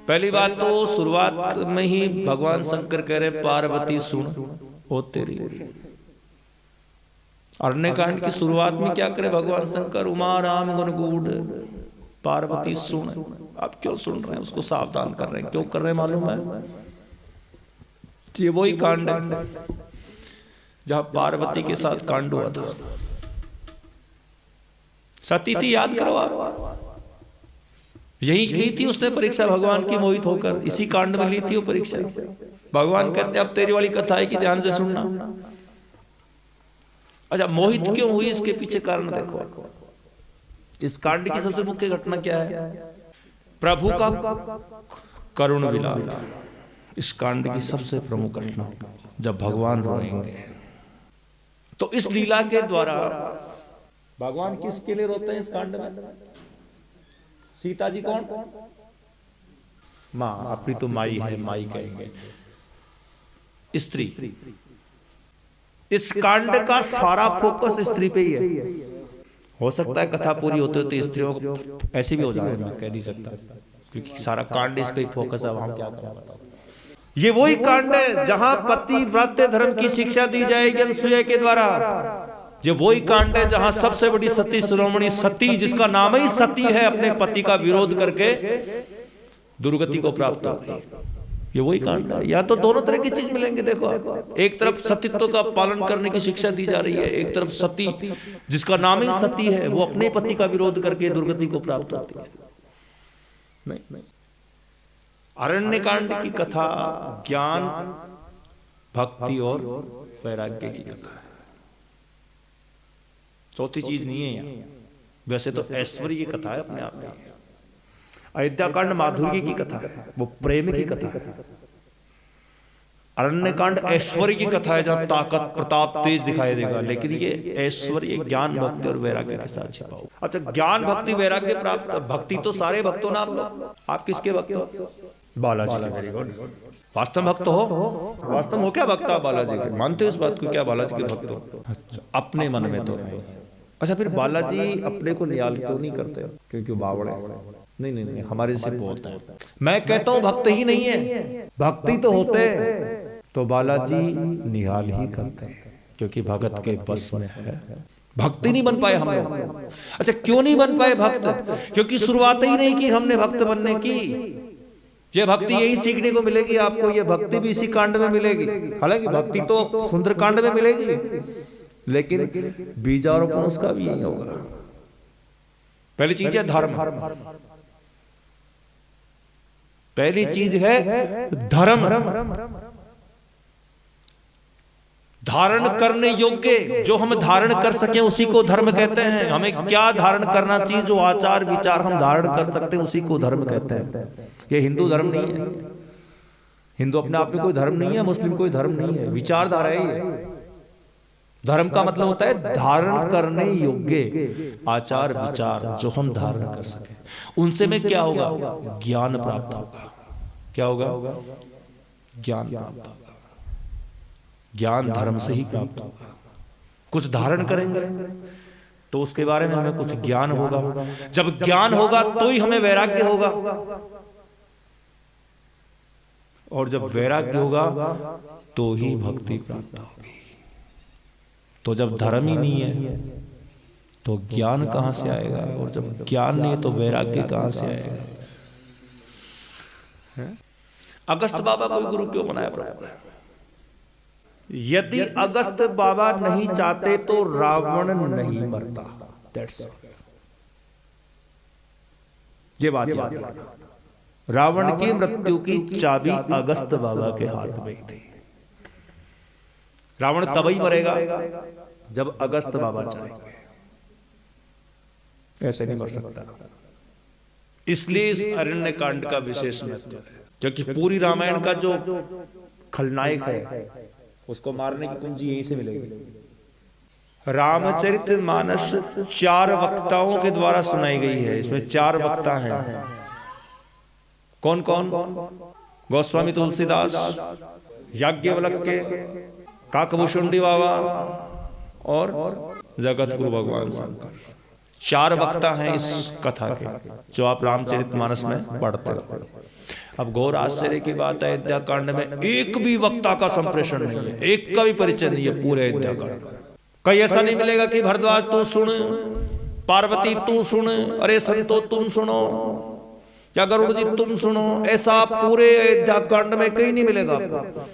पहली बात तो शुरुआत में ही भगवान शंकर कह रहे पार्वती सुन ओ तेरी। अरण्यकांड की शुरुआत में क्या करे भगवान शंकर, उमा राम गुणगूढ़ पार्वती सुन। आप क्यों सुन रहे हैं, उसको सावधान कर रहे हैं। क्यों कर रहे हैं मालूम है? ये वही कांड है जहां पार्वती के साथ कांड हुआ था। सती थी, याद करो आप, यही ली थी उसने परीक्षा भगवान की मोहित होकर, इसी कांड में ली थी वो परीक्षा। भगवान कहते अब तेरी वाली कथा है कि ध्यान से सुनना। अच्छा, मोहित क्यों हुई, इसके पीछे कारण देखो। इस कांड की सबसे मुख्य घटना क्या है? प्रभु का करुण विलाप। इस कांड की सबसे प्रमुख घटना जब भगवान रोएंगे। तो इस लीला के द्वारा भगवान किसके लिए रोते हैं इस कांड में? सीता जी कौन? मां, अपनी तो माई है, माई कहेंगे, स्त्री। इस कांड का सारा फोकस स्त्री पे ही है। हो सकता है कथा पूरी होते होते स्त्रियों को ऐसे भी हो जाए, मैं कह नहीं सकता, क्योंकि सारा कांड इस पे ही फोकस है। हम क्या करें बताओ। ये वही कांड है जहां पति व्रत धर्म की शिक्षा दी जाएगी अनसुया के द्वारा। ये वही कांड है जहां सबसे बड़ी सती शिरोमणि सती, जिसका नाम ही सती है, अपने पति का विरोध करके दुर्गति को प्राप्त हो गई। ये वही कांड है। या तो दोनों तरह की चीज मिलेंगे। देखो आप, एक तरफ सतीत्व का पालन करने की शिक्षा दी जा रही है, एक तरफ सती जिसका नाम ही सती है, वो अपने पति का विरोध करके दुर्गति को प्राप्त होती है। नहीं, अरण्य कांड की कथा ज्ञान, भक्ति और वैराग्य की कथा है। चौथी चीज नहीं है यहाँ। वैसे तो ऐश्वर्य की कथा है अपने आप में। अयोध्या कांड माधुर्य की कथा है, वो प्रेम की कथा है। अरण्य कांड ऐश्वर्य की कथा है जहां ताकत प्रताप तेज दिखाई देगा, लेकिन ये ऐश्वर्य ज्ञान भक्ति और वैराग्य के साथ छिपा हुआ। अच्छा, ज्ञान भक्ति वैराग्य प्राप्त, भक्ति तो सारे भक्तों ना आप लोग। आप किसके भक्त हो? बालाजी के। Very good. वास्तव भक्त हो? वास्तव हो क्या भक्त आप बालाजी के? मानते हो इस बात को क्या बालाजी के भक्त हो? अच्छा, अपने मन में तो है। अच्छा, फिर बालाजी अपने को नियाल क्यों नहीं करते? क्योंकि बावड़ है? नहीं, हमारे से बहुत है। मैं कहता हूं भक्त ही नहीं है, भक्ति तो होते तो बालाजी निहाल ही करते हैं, क्योंकि भगत के बस में है। भक्ति नहीं बन पाए हम लोग। अच्छा, क्यों नहीं बन पाए भक्त? क्योंकि शुरुआत ही नहीं की हमने भक्त बनने की। ये भक्ति यही सीखने को मिलेगी आपको, ये भक्ति भी इसी कांड में मिलेगी। हालांकि भक्ति तो सुंदर कांड में मिलेगी, लेकिन बीजारोपण उसका भी यही होगा। पहली चीज है धर्म। पहली चीज है धर्म। धारण करने योग्य, जो हम धारण कर सके उसी को धर्म कहते हैं। हमें क्या धारण करना चाहिए, जो आचार विचार हम धारण कर सकते हैं उसी को धर्म कहते हैं। ये हिंदू धर्म नहीं है। हिंदू अपने आप में कोई धर्म नहीं है, मुस्लिम कोई धर्म नहीं है, विचारधारा है ये। धर्म का मतलब होता है धारण करने योग्य आचार विचार जो हम धारण कर सके। उनसे में क्या होगा? ज्ञान प्राप्त होगा। क्या होगा? ज्ञान प्राप्त होगा। ज्ञान धर्म से ही प्राप्त होगा। कुछ धारण करेंगे तो उसके बारे में हमें कुछ ज्ञान होगा। जब ज्ञान होगा तो ही हमें वैराग्य होगा, और जब वैराग्य होगा तो ही भक्ति प्राप्त होगी। तो जब धर्म ही नहीं है तो ज्ञान कहां से आएगा, और जब ज्ञान नहीं है तो वैराग्य कहां से आएगा? अगस्त बाबा कोई गुरु क्यों बनाया प्रभु ने? यदि अगस्त बाबा नहीं चाहते तो रावण नहीं मरता। ये बात याद रखना। रावण की मृत्यु की चाबी अगस्त बाबा के हाथ में ही थी। रावण तभी मरेगा जब अगस्त बाबा चाहेंगे, ऐसे नहीं मर सकता। इसलिए इस अरण्य कांड का विशेष महत्व है, क्योंकि पूरी रामायण का जो खलनायक है उसको मारने की कुंजी यहीं से मिलेगी। रामचरितमानस 4 वक्ताओं के द्वारा सुनाई गई है। इसमें 4 वक्ता हैं। कौन कौन? गोस्वामी तुलसीदास, याज्ञवल्क्य, काकभूषुंडी बाबा और जगत गुरु भगवान शंकर। 4 वक्ता हैं इस कथा के, जो आप रामचरितमानस में पढ़ते हो। अब घोर आश्चर्य की बात है, अयोध्या कांड में एक भी वक्ता का संप्रेषण नहीं है, एक का भी परिचय नहीं है पूरे अयोध्या कांड। कहीं ऐसा नहीं मिलेगा कि भरद्वाज तू सुन, पार्वती तू सुन, अरे संतो तुम सुनो, या गरुड़ जी तुम सुनो, ऐसा पूरे अयोध्या कांड में कहीं नहीं मिलेगा आपको।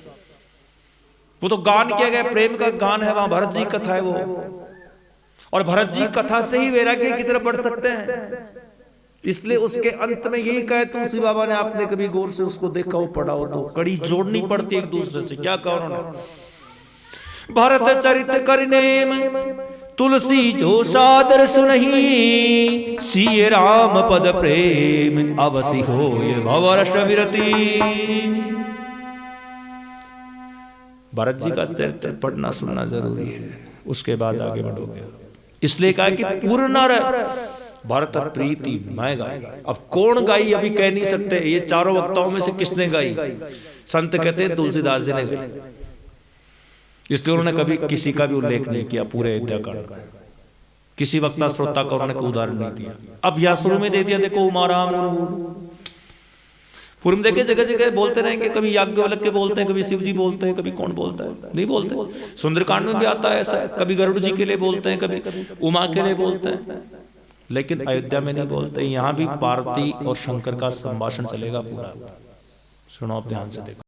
वो तो गान किया गया, प्रेम का गान है, वहां भरत जी कथा है वो, और भरत जी कथा से ही वैराग्य की तरफ बढ़ सकते हैं। इसलिए उसके अंत में यही कहे तुलसी बाबा ने, आपने कभी गौर से उसको देखा हो पढ़ा हो तो, कड़ी जोड़नी पड़ती एक दूसरे से। क्या कहा उन्होंने, भरत चरित करनेम तुलसी जो सादर सुनही, सिय राम पद प्रेम अवसि हो ये भवरस विरति। भरत जी का चरित्र पढ़ना सुनना जरूरी है, उसके बाद आगे बढ़ोगे। इसलिए कहा कि पूर्ण भरत प्रीति मैं गाई। अब कौन गाई अभी कह नहीं सकते, ये चारों वक्ताओं में से किसने गाई? संत कहते हैं तुलसीदास जी ने गाई, इसलिए उन्होंने कभी किसी का भी उल्लेख नहीं किया पूरे अयोध्या कांड का, किसी वक्ता श्रोता का उन्होंने कोई उदाहरण नहीं दिया। अब यहां शुरू में दे दिया, देखो उमाराम पूर्व में देखे जगह जगह बोलते रहेंगे, कभी याज्ञवल्क्य के बोलते हैं, कभी शिव जी बोलते हैं, कभी कौन बोलता है, नहीं बोलते। सुंदरकांड में भी आता है ऐसा, कभी गरुड़ जी के लिए बोलते हैं, कभी उमा के लिए बोलते हैं, लेकिन अयोध्या में नहीं बोलते। यहाँ भी पार्वती और शंकर का संभाषण चलेगा पूरा। सुनो आप ध्यान से देखो।